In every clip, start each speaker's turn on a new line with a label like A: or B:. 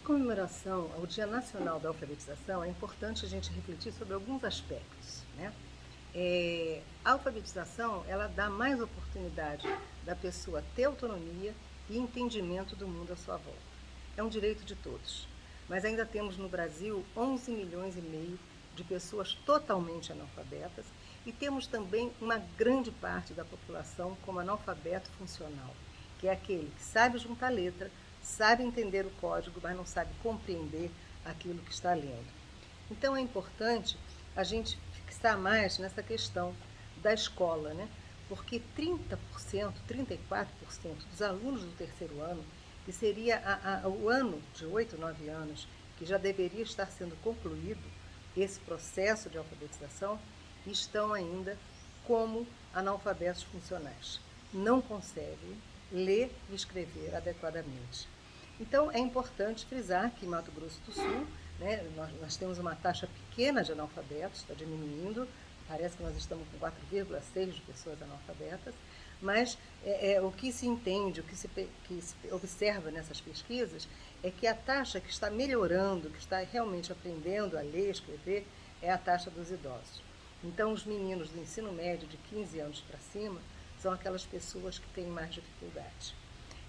A: Em comemoração ao Dia Nacional da Alfabetização, é importante a gente refletir sobre alguns aspectos, né? A alfabetização, ela dá mais oportunidade da pessoa ter autonomia e entendimento do mundo à sua volta. É um direito de todos. Mas ainda temos no Brasil 11 milhões e meio de pessoas totalmente analfabetas e temos também uma grande parte da população como analfabeto funcional, que é aquele que sabe juntar letra, sabe entender o código, mas não sabe compreender aquilo que está lendo. Então é importante a gente fixar mais nessa questão da escola, né? Porque 30%, 34% dos alunos do terceiro ano, que seria o ano de 8, 9 anos, que já deveria estar sendo concluído esse processo de alfabetização, estão ainda como analfabetos funcionais. Não conseguem ler e escrever adequadamente. Então, é importante frisar que em Mato Grosso do Sul, né, nós temos uma taxa pequena de analfabetos, está diminuindo, parece que nós estamos com 4,6 de pessoas analfabetas, mas o que se entende, que se observa nessas pesquisas, é que a taxa que está melhorando, que está realmente aprendendo a ler e escrever, é a taxa dos idosos. Então, os meninos do ensino médio de 15 anos para cima são aquelas pessoas que têm mais dificuldade.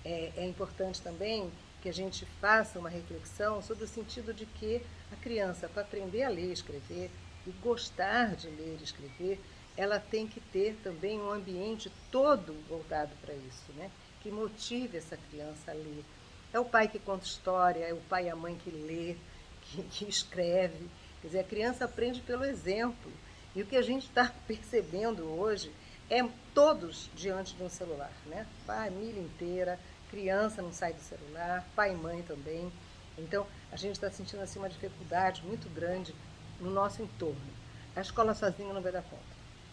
A: É importante também que a gente faça uma reflexão sobre o sentido de que a criança, para aprender a ler e escrever e gostar de ler e escrever, ela tem que ter também um ambiente todo voltado para isso, né? Que motive essa criança a ler. É o pai que conta história, é o pai e a mãe que lê, que escreve. Quer dizer, a criança aprende pelo exemplo. E o que a gente está percebendo hoje é todos diante de um celular, né? Família inteira, criança não sai do celular, pai e mãe também. Então, a gente está sentindo assim uma dificuldade muito grande no nosso entorno. A escola sozinha não vai dar conta.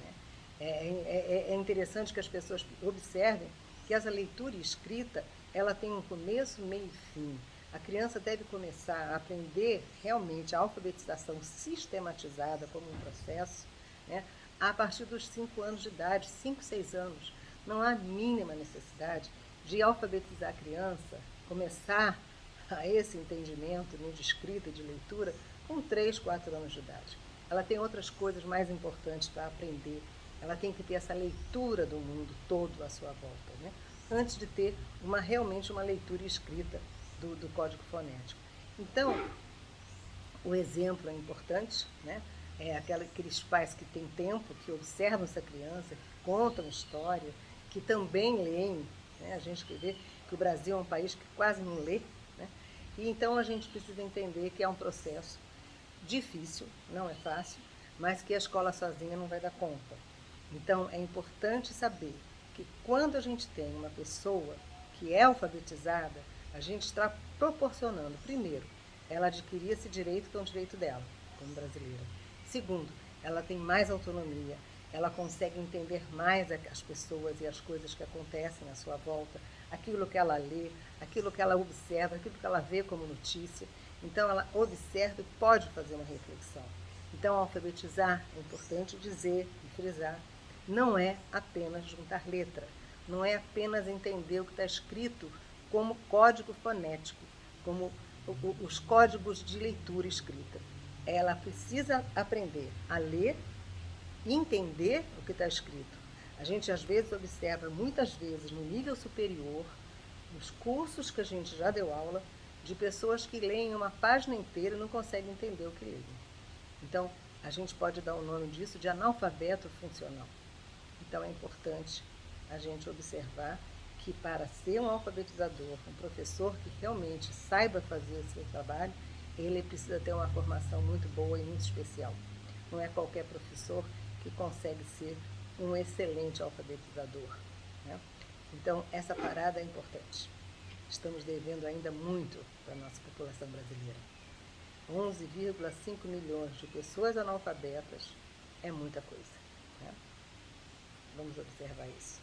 A: Né? É interessante que as pessoas observem que essa leitura e escrita, ela tem um começo, meio e fim. A criança deve começar a aprender realmente a alfabetização sistematizada como um processo, né, a partir dos 5 anos de idade, 5, 6 anos. Não há mínima necessidade de alfabetizar a criança, começar a esse entendimento, né, de escrita e de leitura com 3, 4 anos de idade. Ela tem outras coisas mais importantes para aprender. Ela tem que ter essa leitura do mundo todo à sua volta, né? Antes de ter realmente uma leitura escrita do código fonético. Então, o exemplo é importante, né? Aqueles pais que têm tempo, que observam essa criança, que contam história, que também leem. Né? A gente vê que o Brasil é um país que quase não lê. Né? E então a gente precisa entender que é um processo difícil, não é fácil, mas que a escola sozinha não vai dar conta. Então é importante saber que quando a gente tem uma pessoa que é alfabetizada, a gente está proporcionando, primeiro, ela adquirir esse direito que é um direito dela, como brasileira. Segundo, ela tem mais autonomia, ela consegue entender mais as pessoas e as coisas que acontecem à sua volta, aquilo que ela lê, aquilo que ela observa, aquilo que ela vê como notícia. Então, ela observa e pode fazer uma reflexão. Então, alfabetizar, é importante dizer e frisar, não é apenas juntar letra, não é apenas entender o que está escrito como código fonético, como os códigos de leitura e escrita. Ela precisa aprender a ler e entender o que está escrito. A gente às vezes observa, muitas vezes no nível superior, nos cursos que a gente já deu aula, de pessoas que leem uma página inteira e não conseguem entender o que leem. Então, a gente pode dar o nome disso de analfabeto funcional. Então, é importante a gente observar que para ser um alfabetizador, um professor que realmente saiba fazer esse trabalho, ele precisa ter uma formação muito boa e muito especial. Não é qualquer professor que consegue ser um excelente alfabetizador. Né? Então, essa parada é importante. Estamos devendo ainda muito para a nossa população brasileira. 11,5 milhões de pessoas analfabetas é muita coisa. Né? Vamos observar isso.